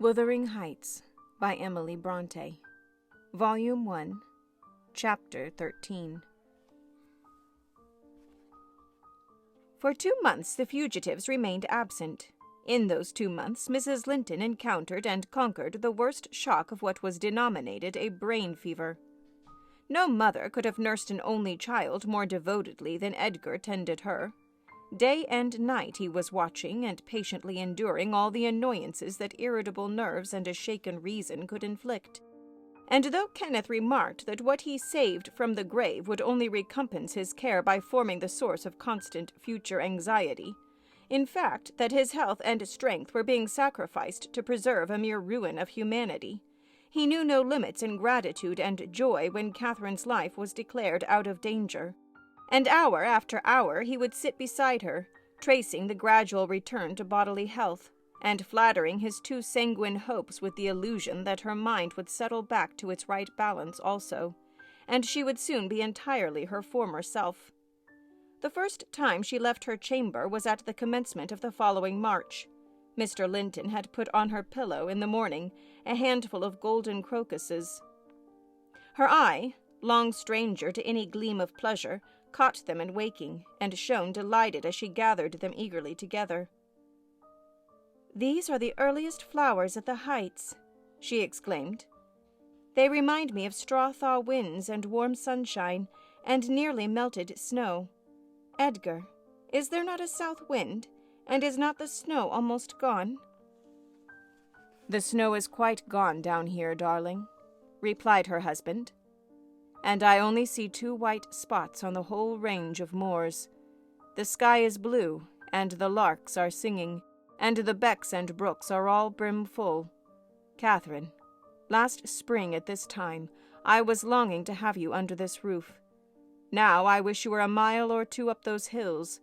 Wuthering Heights by Emily Brontë, Volume 1, Chapter 13. For 2 months the fugitives remained absent. In those 2 months Mrs. Linton encountered and conquered the worst shock of what was denominated a brain fever. No mother could have nursed an only child more devotedly than Edgar tended her. Day and night he was watching and patiently enduring all the annoyances that irritable nerves and a shaken reason could inflict. And though Kenneth remarked that what he saved from the grave would only recompense his care by forming the source of constant future anxiety, in fact that his health and strength were being sacrificed to preserve a mere ruin of humanity, he knew no limits in gratitude and joy when Catherine's life was declared out of danger. And hour after hour he would sit beside her, tracing the gradual return to bodily health, and flattering his too sanguine hopes with the illusion that her mind would settle back to its right balance also, and she would soon be entirely her former self. The first time she left her chamber was at the commencement of the following March. Mr. Linton had put on her pillow in the morning a handful of golden crocuses. Her eye, long stranger to any gleam of pleasure, caught them in waking, and shone delighted as she gathered them eagerly together. "These are the earliest flowers at the Heights," she exclaimed. "They remind me of straw-thaw winds and warm sunshine, and nearly melted snow. Edgar, is there not a south wind, and is not the snow almost gone?" "The snow is quite gone down here, darling," replied her husband. "And I only see 2 white spots on the whole range of moors. The sky is blue, and the larks are singing, and the becks and brooks are all brimful. Catherine, last spring at this time, I was longing to have you under this roof. Now I wish you were a mile or 2 up those hills.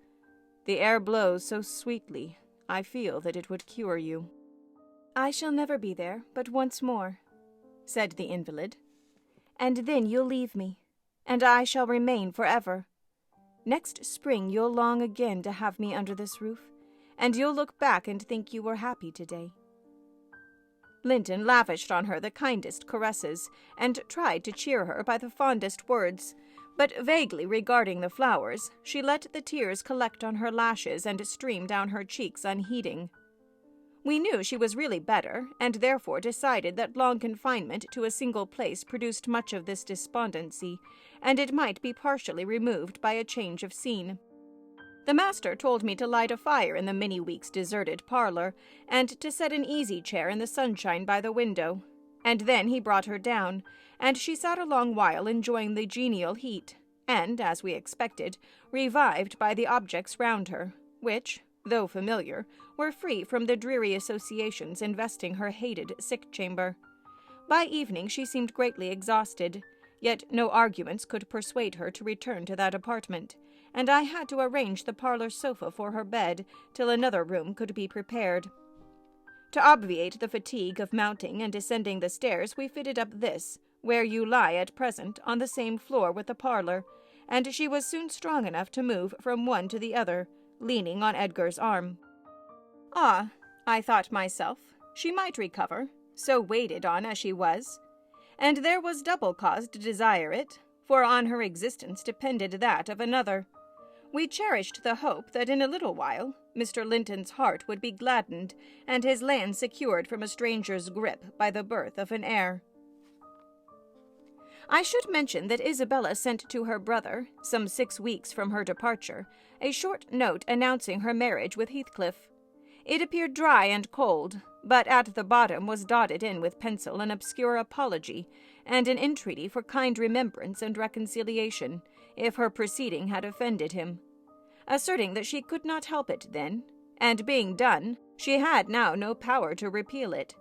The air blows so sweetly, I feel that it would cure you." "I shall never be there but once more," said the invalid. "And then you'll leave me, and I shall remain forever. Next spring you'll long again to have me under this roof, and you'll look back and think you were happy today." Linton lavished on her the kindest caresses, and tried to cheer her by the fondest words, but vaguely regarding the flowers, she let the tears collect on her lashes and stream down her cheeks unheeding. We knew she was really better, and therefore decided that long confinement to a single place produced much of this despondency, and it might be partially removed by a change of scene. The master told me to light a fire in the many-weeks deserted parlor, and to set an easy-chair in the sunshine by the window, and then he brought her down, and she sat a long while enjoying the genial heat, and, as we expected, revived by the objects round her, which, though familiar, were free from the dreary associations investing her hated sick-chamber. By evening she seemed greatly exhausted, yet no arguments could persuade her to return to that apartment, and I had to arrange the parlor sofa for her bed till another room could be prepared. To obviate the fatigue of mounting and descending the stairs, we fitted up this, where you lie at present, on the same floor with the parlor, and she was soon strong enough to move from one to the other, leaning on Edgar's arm. Ah, I thought myself, she might recover, so waited on as she was, and there was double cause to desire it, for on her existence depended that of another. We cherished the hope that in a little while Mr. Linton's heart would be gladdened, and his land secured from a stranger's grip by the birth of an heir. I should mention that Isabella sent to her brother, some 6 weeks from her departure, a short note announcing her marriage with Heathcliff. It appeared dry and cold, but at the bottom was dotted in with pencil an obscure apology, and an entreaty for kind remembrance and reconciliation, if her proceeding had offended him, asserting that she could not help it then, and being done, she had now no power to repeal it.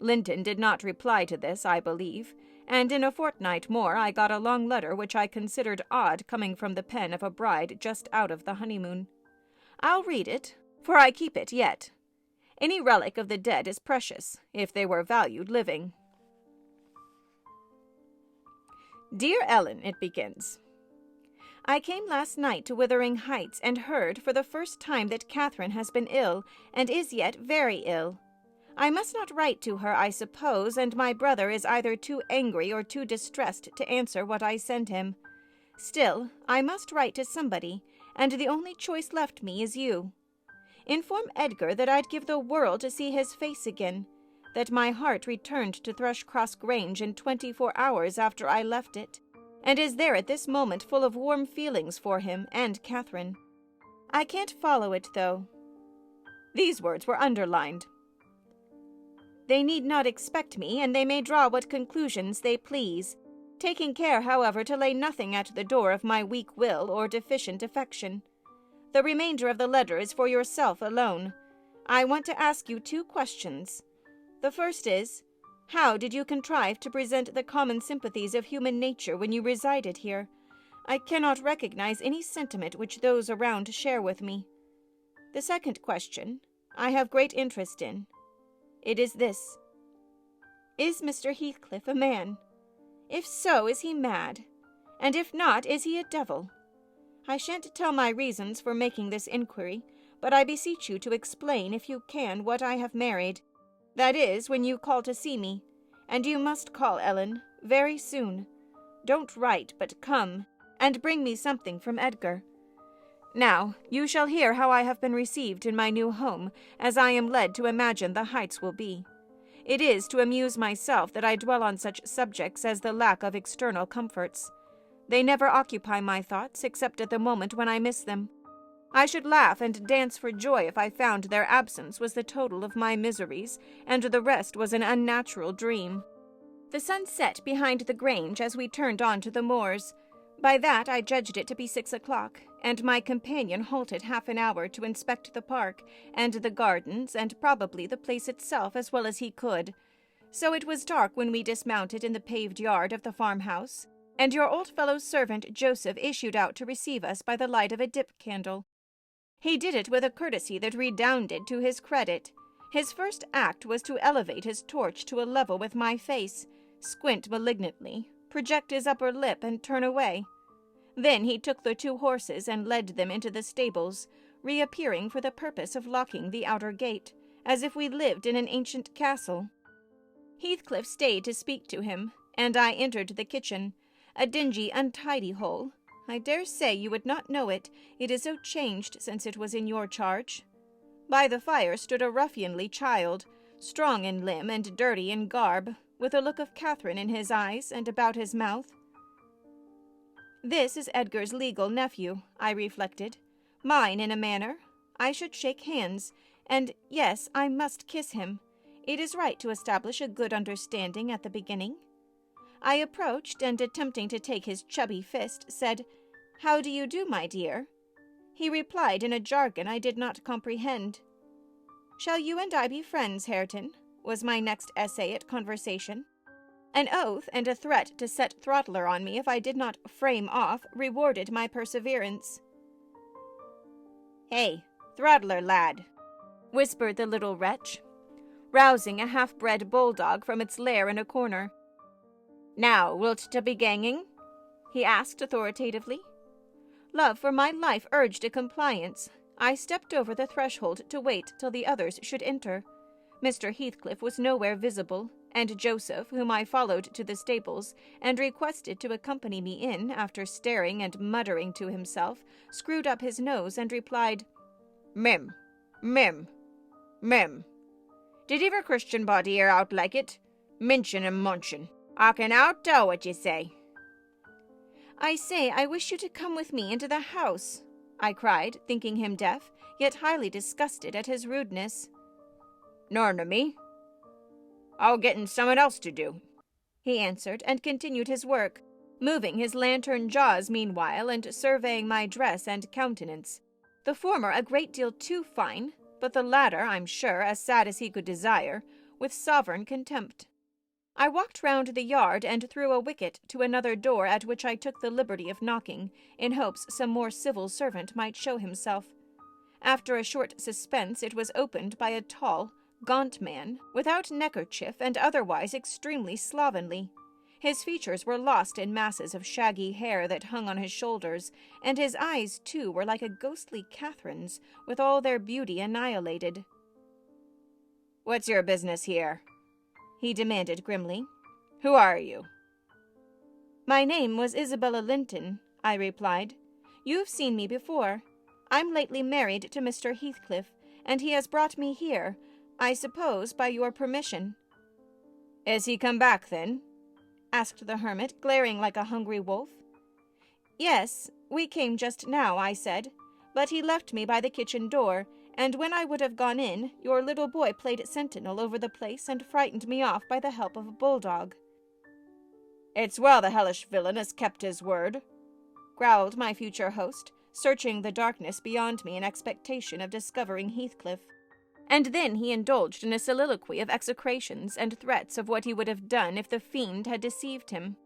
Linton did not reply to this, I believe, and in a fortnight more I got a long letter which I considered odd coming from the pen of a bride just out of the honeymoon. I'll read it, for I keep it yet. Any relic of the dead is precious, if they were valued living. "Dear Ellen," it begins. "I came last night to Wuthering Heights and heard for the first time that Catherine has been ill, and is yet very ill. I must not write to her, I suppose, and my brother is either too angry or too distressed to answer what I send him. Still, I must write to somebody, and the only choice left me is you. Inform Edgar that I'd give the world to see his face again, that my heart returned to Thrushcross Grange in 24 hours after I left it, and is there at this moment full of warm feelings for him and Catherine. I can't follow it, though." These words were underlined. "They need not expect me, and they may draw what conclusions they please, taking care, however, to lay nothing at the door of my weak will or deficient affection. The remainder of the letter is for yourself alone. I want to ask you 2 questions. The first is, how did you contrive to present the common sympathies of human nature when you resided here? I cannot recognize any sentiment which those around share with me. The second question I have great interest in. It is this: is Mr. Heathcliff a man? If so, is he mad? And if not, is he a devil? I shan't tell my reasons for making this inquiry, but I beseech you to explain, if you can, what I have married. That is, when you call to see me. And you must call, Ellen, very soon. Don't write, but come, and bring me something from Edgar. Now, you shall hear how I have been received in my new home, as I am led to imagine the Heights will be. It is to amuse myself that I dwell on such subjects as the lack of external comforts. They never occupy my thoughts, except at the moment when I miss them. I should laugh and dance for joy if I found their absence was the total of my miseries, and the rest was an unnatural dream. The sun set behind the Grange as we turned on to the moors. By that I judged it to be 6 o'clock, and my companion halted half an hour to inspect the park, and the gardens, and probably the place itself as well as he could. So it was dark when we dismounted in the paved yard of the farmhouse, and your old fellow's servant Joseph issued out to receive us by the light of a dip candle. He did it with a courtesy that redounded to his credit. His first act was to elevate his torch to a level with my face, squint malignantly, project his upper lip, and turn away. Then he took the 2 horses and led them into the stables, reappearing for the purpose of locking the outer gate, as if we lived in an ancient castle. Heathcliff stayed to speak to him, and I entered the kitchen, a dingy, untidy hole. I dare say you would not know it, it is so changed since it was in your charge. By the fire stood a ruffianly child, strong in limb and dirty in garb, with a look of Catherine in his eyes and about his mouth. This is Edgar's legal nephew, I reflected. Mine, in a manner. I should shake hands, and yes, I must kiss him. It is right to establish a good understanding at the beginning. I approached, and attempting to take his chubby fist, said, "How do you do, my dear?" He replied in a jargon I did not comprehend. "Shall you and I be friends, Hareton?" was my next essay at conversation. An oath and a threat to set Throttler on me if I did not frame off rewarded my perseverance. "Hey, Throttler, lad," whispered the little wretch, rousing a half-bred bulldog from its lair in a corner. "Now, wilt to be ganging?" he asked authoritatively. Love for my life urged a compliance. I stepped over the threshold to wait till the others should enter. Mr. Heathcliff was nowhere visible, and Joseph, whom I followed to the stables, and requested to accompany me in, after staring and muttering to himself, screwed up his nose and replied, "Mim, mim, mim. Did ever Christian body hear out like it? Minchin' and munchin'. I can out tell what ye say." "I say, I wish you to come with me into the house," I cried, thinking him deaf, yet highly disgusted at his rudeness. "Nor to me. I'll gettin' summat else to do," he answered, and continued his work, moving his lantern jaws meanwhile, and surveying my dress and countenance. The former a great deal too fine, but the latter, I'm sure, as sad as he could desire, with sovereign contempt. I walked round the yard and through a wicket to another door at which I took the liberty of knocking, in hopes some more civil servant might show himself. After a short suspense it was opened by a tall, gaunt man, without neckerchief and otherwise extremely slovenly. His features were lost in masses of shaggy hair that hung on his shoulders, and his eyes, too, were like a ghostly Catherine's, with all their beauty annihilated. "What's your business here?" he demanded grimly. "Who are you?" "My name was Isabella Linton," I replied. "You've seen me before. I'm lately married to Mr. Heathcliff, and he has brought me here, I suppose by your permission." "Is he come back, then?" asked the hermit, glaring like a hungry wolf. "Yes, we came just now," I said, "but he left me by the kitchen door, and when I would have gone in, your little boy played sentinel over the place and frightened me off by the help of a bulldog." "It's well the hellish villain has kept his word," growled my future host, searching the darkness beyond me in expectation of discovering Heathcliff. And then he indulged in a soliloquy of execrations and threats of what he would have done if the fiend had deceived him.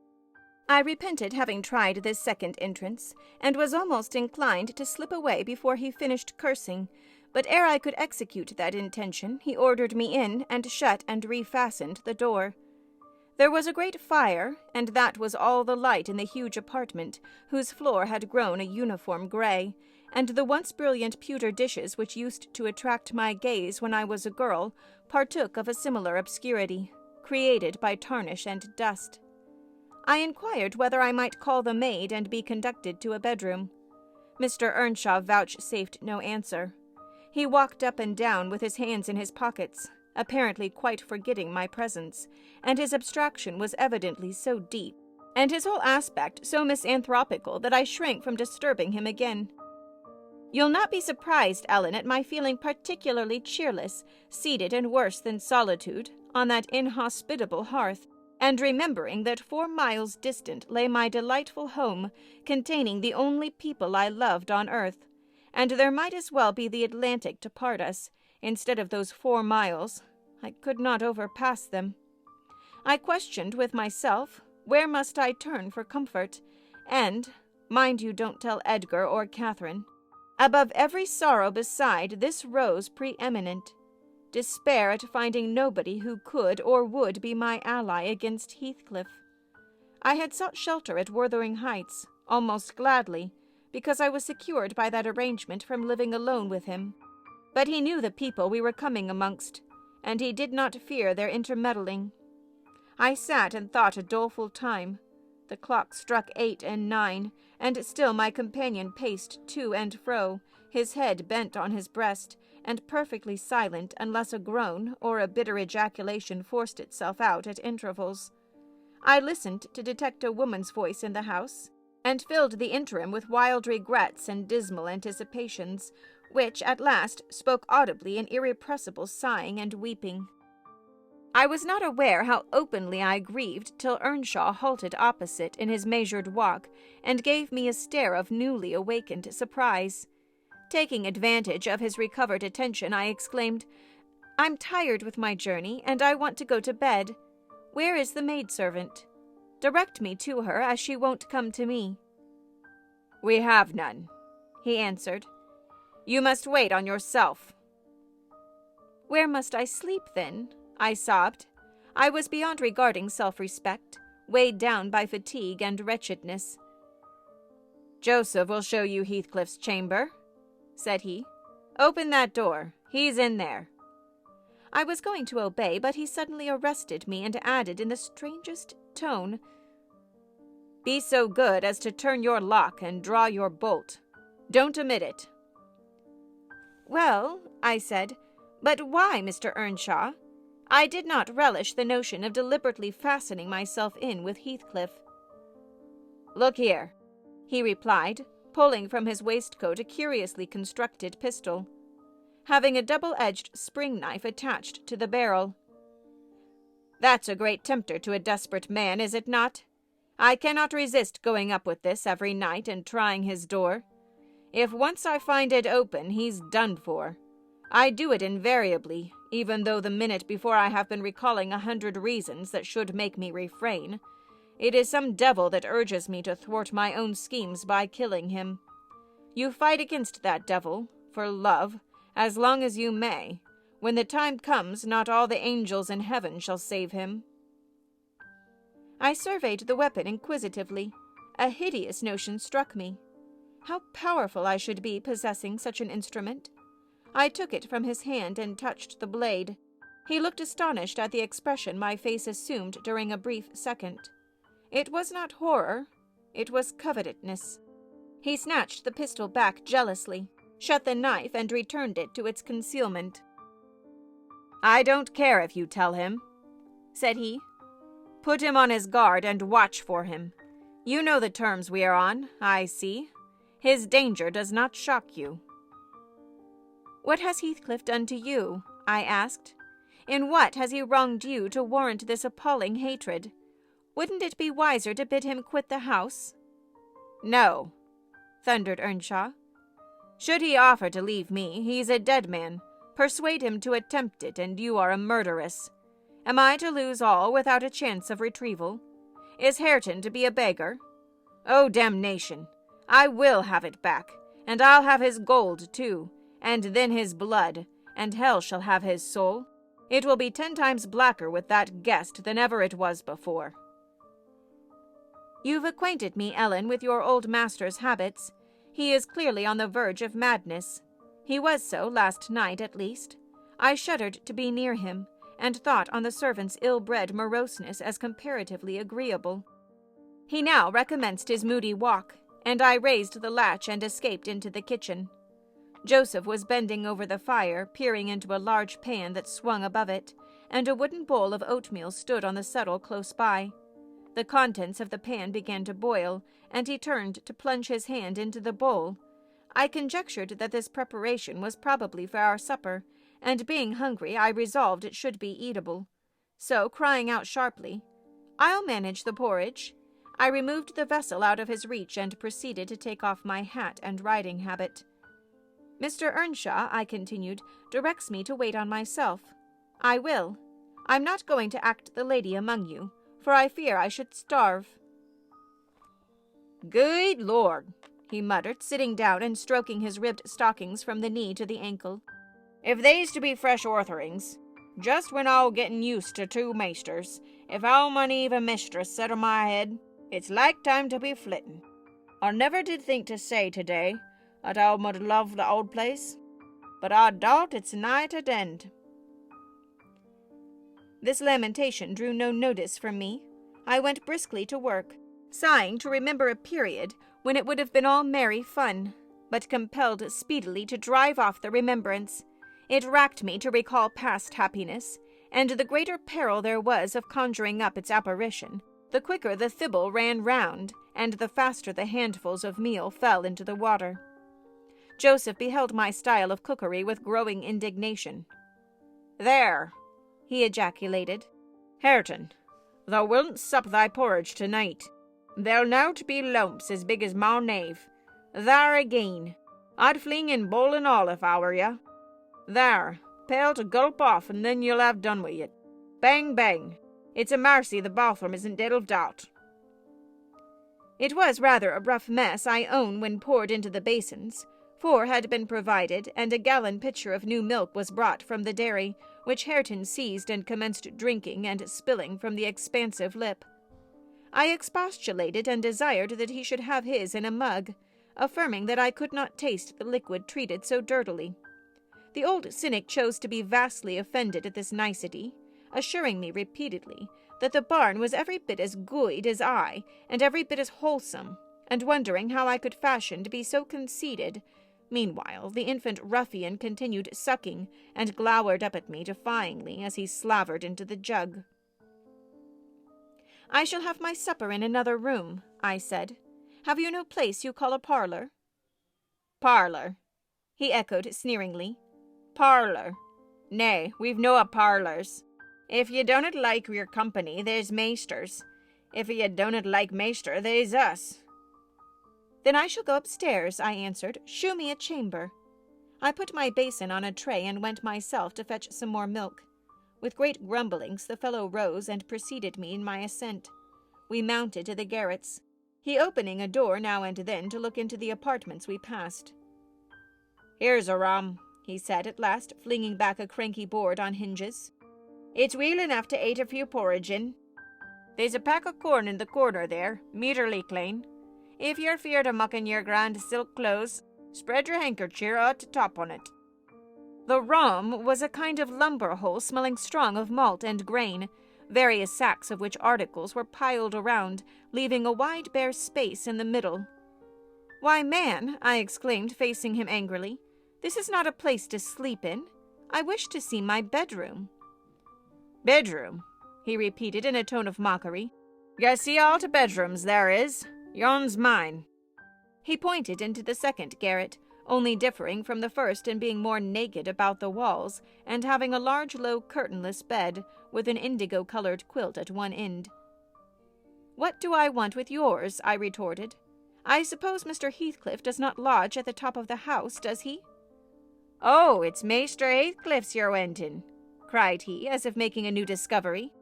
I repented having tried this second entrance, and was almost inclined to slip away before he finished cursing, but ere I could execute that intention, he ordered me in and shut and refastened the door. There was a great fire, and that was all the light in the huge apartment, whose floor had grown a uniform gray, and the once brilliant pewter dishes which used to attract my gaze when I was a girl partook of a similar obscurity, created by tarnish and dust. I inquired whether I might call the maid and be conducted to a bedroom. Mr. Earnshaw vouchsafed no answer. He walked up and down with his hands in his pockets, apparently quite forgetting my presence, and his abstraction was evidently so deep, and his whole aspect so misanthropical, that I shrank from disturbing him again. You'll not be surprised, Ellen, at my feeling particularly cheerless, seated in worse than solitude, on that inhospitable hearth, and remembering that 4 miles distant lay my delightful home, containing the only people I loved on earth, and there might as well be the Atlantic to part us, instead of those 4 miles. I could not overpass them. I questioned with myself, where must I turn for comfort, and, mind you don't tell Edgar or Catherine, above every sorrow beside this rose preeminent, despair at finding nobody who could or would be my ally against Heathcliff. I had sought shelter at Wuthering Heights, almost gladly, because I was secured by that arrangement from living alone with him. But he knew the people we were coming amongst, and he did not fear their intermeddling. I sat and thought a doleful time. The clock struck 8 and 9, and still my companion paced to and fro, his head bent on his breast, and perfectly silent unless a groan or a bitter ejaculation forced itself out at intervals. I listened to detect a woman's voice in the house, and filled the interim with wild regrets and dismal anticipations, which at last spoke audibly in irrepressible sighing and weeping. I was not aware how openly I grieved till Earnshaw halted opposite in his measured walk, and gave me a stare of newly awakened surprise. Taking advantage of his recovered attention, I exclaimed, "I'm tired with my journey, and I want to go to bed. Where is the maidservant? Direct me to her, as she won't come to me." "We have none," he answered. "You must wait on yourself." "Where must I sleep, then?" I sobbed. I was beyond regarding self-respect, weighed down by fatigue and wretchedness. "Joseph will show you Heathcliff's chamber," said he. "Open that door. He's in there." I was going to obey, but he suddenly arrested me and added in the strangest tone, "Be so good as to turn your lock and draw your bolt. Don't omit it." "Well," I said, "but why, Mr. Earnshaw? I did not relish the notion of deliberately fastening myself in with Heathcliff." "Look here," he replied, pulling from his waistcoat a curiously constructed pistol, having a double-edged spring knife attached to the barrel. "That's a great tempter to a desperate man, is it not? I cannot resist going up with this every night and trying his door. If once I find it open, he's done for. I do it invariably, even though the minute before I have been recalling 100 reasons that should make me refrain. It is some devil that urges me to thwart my own schemes by killing him. You fight against that devil, for love, as long as you may. When the time comes, not all the angels in heaven shall save him." I surveyed the weapon inquisitively. A hideous notion struck me. How powerful I should be possessing such an instrument. I took it from his hand and touched the blade. He looked astonished at the expression my face assumed during a brief second. It was not horror, it was covetousness. He snatched the pistol back jealously, shut the knife, and returned it to its concealment. "I don't care if you tell him," said he. "Put him on his guard and watch for him. You know the terms we are on, I see. His danger does not shock you." "What has Heathcliff done to you?" I asked. "In what has he wronged you to warrant this appalling hatred? Wouldn't it be wiser to bid him quit the house?" "No," thundered Earnshaw. "Should he offer to leave me, he's a dead man. Persuade him to attempt it, and you are a murderess. Am I to lose all without a chance of retrieval? Is Hareton to be a beggar? Oh, damnation! I will have it back, and I'll have his gold, too, and then his blood, and hell shall have his soul. It will be 10 times blacker with that guest than ever it was before." "You've acquainted me, Ellen, with your old master's habits. He is clearly on the verge of madness. He was so last night, at least. I shuddered to be near him, and thought on the servant's ill-bred moroseness as comparatively agreeable. He now recommenced his moody walk, and I raised the latch and escaped into the kitchen. Joseph was bending over the fire, peering into a large pan that swung above it, and a wooden bowl of oatmeal stood on the settle close by. The contents of the pan began to boil, and he turned to plunge his hand into the bowl. I conjectured that this preparation was probably for our supper, and being hungry, I resolved it should be eatable. So, crying out sharply, "I'll manage the porridge," I removed the vessel out of his reach and proceeded to take off my hat and riding habit. "Mr. Earnshaw," I continued, "directs me to wait on myself. I will. I'm not going to act the lady among you, for I fear I should starve." "Good Lord," he muttered, sitting down and stroking his ribbed stockings from the knee to the ankle. "If they's to be fresh ortherings, just when I'll getting used to 2 maisters, if I mun hev a mistress set on my head, it's like time to be flitting. I never did think to say today that I would love the old place, but I doubt it's nigh to end." This lamentation drew no notice from me. I went briskly to work, sighing to remember a period when it would have been all merry fun, but compelled speedily to drive off the remembrance. It racked me to recall past happiness, and the greater peril there was of conjuring up its apparition, the quicker the thibble ran round, and the faster the handfuls of meal fell into the water. Joseph beheld my style of cookery with growing indignation. "There," he ejaculated. "Hareton, thou wilt sup thy porridge tonight. There'll nowt be lumps as big as my knave. There again. I'd fling in bowl and all if I were ya. There, pail to gulp off, and then you'll have done with it. Bang, bang. It's a marcy the bathroom isn't dead of doubt." It was rather a rough mess, I own, when poured into the basins. 4 had been provided, and a gallon pitcher of new milk was brought from the dairy, which Hareton seized and commenced drinking and spilling from the expansive lip. I expostulated and desired that he should have his in a mug, affirming that I could not taste the liquid treated so dirtily. The old cynic chose to be vastly offended at this nicety, assuring me repeatedly that the barn was every bit as good as I, and every bit as wholesome, and wondering how I could fashion to be so conceited. Meanwhile, the infant ruffian continued sucking, and glowered up at me defyingly as he slavered into the jug. "I shall have my supper in another room," I said. "Have you no place you call a parlour?" "Parlour," he echoed sneeringly. "Parlour. Nay, we've no parlours. If ye don't like your company, there's maisters. If ye don't like maister, there's us." "Then I shall go upstairs," I answered. "Shew me a chamber." I put my basin on a tray and went myself to fetch some more milk. With great grumblings, the fellow rose and preceded me in my ascent. We mounted to the garrets, he opening a door now and then to look into the apartments we passed. "Here's a rum," he said at last, flinging back a cranky board on hinges. "It's weel enough to ate a few porridge in. There's a pack of corn in the corner there, meaterly clane. If you're feared of mucking your grand silk clothes, spread your handkerchief out to top on it." The room was a kind of lumber hole smelling strong of malt and grain, various sacks of which articles were piled around, leaving a wide bare space in the middle. "Why, man," I exclaimed, facing him angrily, "this is not a place to sleep in. I wish to see my bedroom." "Bedroom?" he repeated in a tone of mockery. "You see all the bedrooms there is. Yon's mine." He pointed into the second garret, only differing from the first in being more naked about the walls, and having a large low curtainless bed, with an indigo-colored quilt at one end. "What do I want with yours?" I retorted. "I suppose Mr. Heathcliff does not lodge at the top of the house, does he?" "Oh, it's Maister Heathcliff's you're wanting," cried he, as if making a new discovery.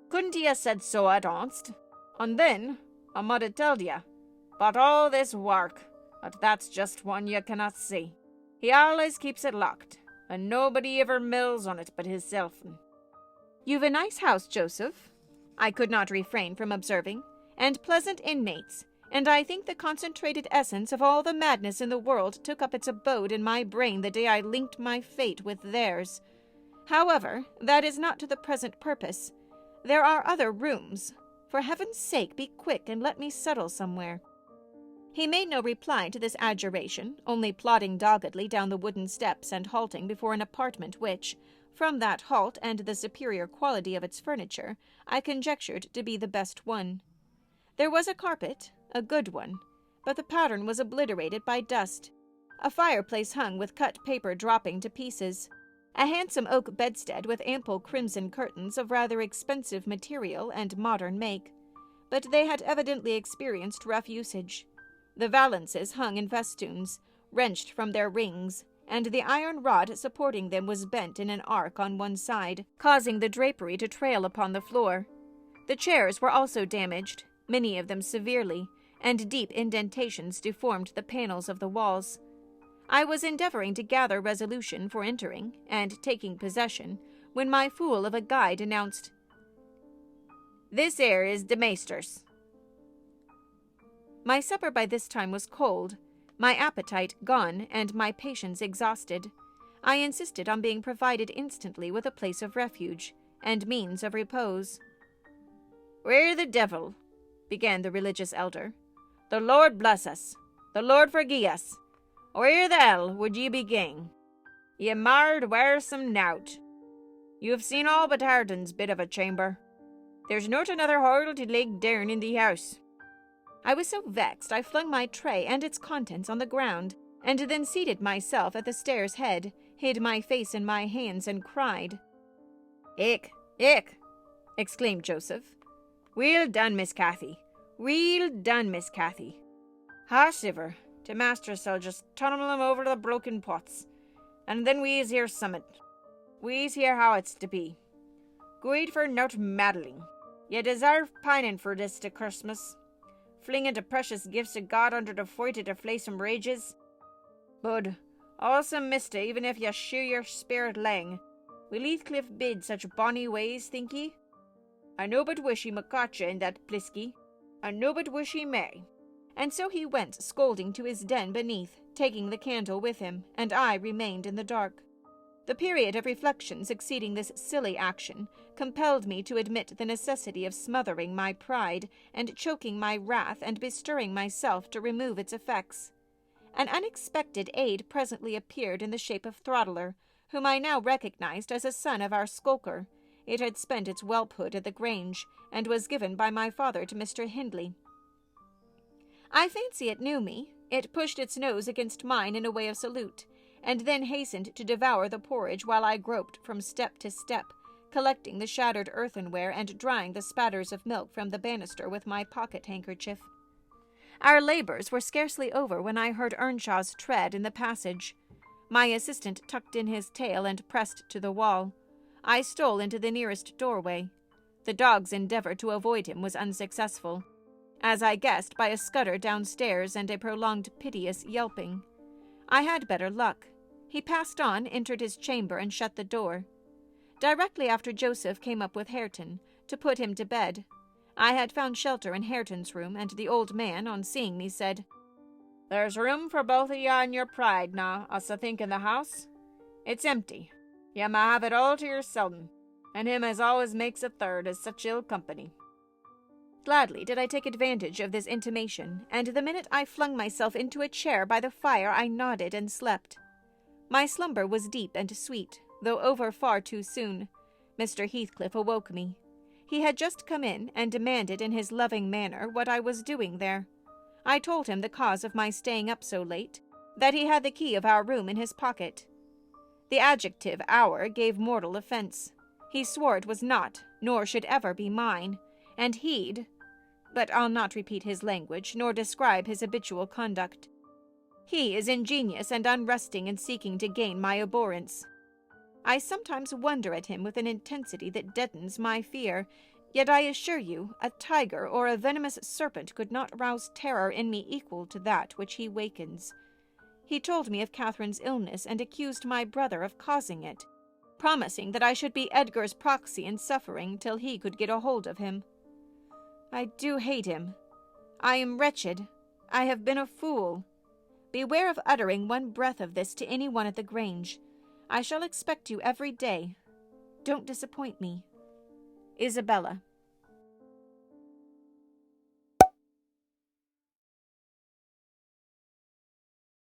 "Couldn't ye ha' said so at onst? And then, I mud ha' telled ye. But all this work, but that's just one ye cannot see. He allays keeps it locked, and nobody ever mills on it but hisself." "You've a nice house, Joseph," I could not refrain from observing, "and pleasant inmates, and I think the concentrated essence of all the madness in the world took up its abode in my brain the day I linked my fate with theirs. However, that is not to the present purpose. There are other rooms. For heaven's sake, be quick and let me settle somewhere." He made no reply to this adjuration, only plodding doggedly down the wooden steps and halting before an apartment which, from that halt and the superior quality of its furniture, I conjectured to be the best one. There was a carpet, a good one, but the pattern was obliterated by dust. A fireplace hung with cut paper dropping to pieces. A handsome oak bedstead with ample crimson curtains of rather expensive material and modern make, but they had evidently experienced rough usage. The valances hung in festoons, wrenched from their rings, and the iron rod supporting them was bent in an arc on one side, causing the drapery to trail upon the floor. The chairs were also damaged, many of them severely, and deep indentations deformed the panels of the walls. I was endeavoring to gather resolution for entering and taking possession, when my fool of a guide announced, "This 'ere is de Maister's." My supper by this time was cold, my appetite gone, and my patience exhausted. I insisted on being provided instantly with a place of refuge, and means of repose. "Where the devil," began the religious elder, "the Lord bless us, the Lord forgie us, where the hell would ye be gang? Ye marred waresome nowt. You have seen all but Harden's bit of a chamber. There's not another hole to leg down in the house." I was so vexed I flung my tray and its contents on the ground, and then seated myself at the stair's head, hid my face in my hands, and cried. "Ick, ick!" exclaimed Joseph. "Weel done, Miss Cathy. Weel done, Miss Cathy. Howsiver, the master shall just tunnel him over the broken pots, and then we's hear summit. We's hear how it's to be. Good for nowt maddling. Ye deserve pinin' for this to Christmas. Flinging the precious gifts of God under the foot to deflay some rages. Bud, awesome mister, even if ye shew your spirit lang, will Heathcliff bid such bonny ways, think ye? I no but wish he might catch ye in that plisky. I no but wish he may." And so he went scolding to his den beneath, taking the candle with him, and I remained in the dark. The period of reflection succeeding this silly action compelled me to admit the necessity of smothering my pride and choking my wrath and bestirring myself to remove its effects. An unexpected aid presently appeared in the shape of Throttler, whom I now recognized as a son of our skulker. It had spent its whelphood at the Grange, and was given by my father to Mr. Hindley. I fancy it knew me. It pushed its nose against mine in a way of salute, and then hastened to devour the porridge while I groped from step to step, collecting the shattered earthenware and drying the spatters of milk from the banister with my pocket-handkerchief. Our labors were scarcely over when I heard Earnshaw's tread in the passage. My assistant tucked in his tail and pressed to the wall. I stole into the nearest doorway. The dog's endeavor to avoid him was unsuccessful, as I guessed by a scutter downstairs and a prolonged piteous yelping. I had better luck. He passed on, entered his chamber, and shut the door. Directly after Joseph came up with Hareton, to put him to bed. I had found shelter in Hareton's room, and the old man, on seeing me, said, "There's room for both of ye and your pride now, us I think, in the house. It's empty. Ye ma have it all to yourseln, and him as always makes a third is such ill company." Gladly did I take advantage of this intimation, and the minute I flung myself into a chair by the fire I nodded and slept. My slumber was deep and sweet, though over far too soon. Mr. Heathcliff awoke me. He had just come in, and demanded in his loving manner what I was doing there. I told him the cause of my staying up so late, that he had the key of our room in his pocket. The adjective "our" gave mortal offence. He swore it was not, nor should ever be mine, and but I'll not repeat his language, nor describe his habitual conduct. He is ingenious and unresting in seeking to gain my abhorrence. I sometimes wonder at him with an intensity that deadens my fear, yet I assure you a tiger or a venomous serpent could not rouse terror in me equal to that which he wakens. He told me of Catherine's illness and accused my brother of causing it, promising that I should be Edgar's proxy in suffering till he could get a hold of him. I do hate him. I am wretched. I have been a fool. Beware of uttering one breath of this to any one at the Grange. I shall expect you every day. Don't disappoint me. Isabella.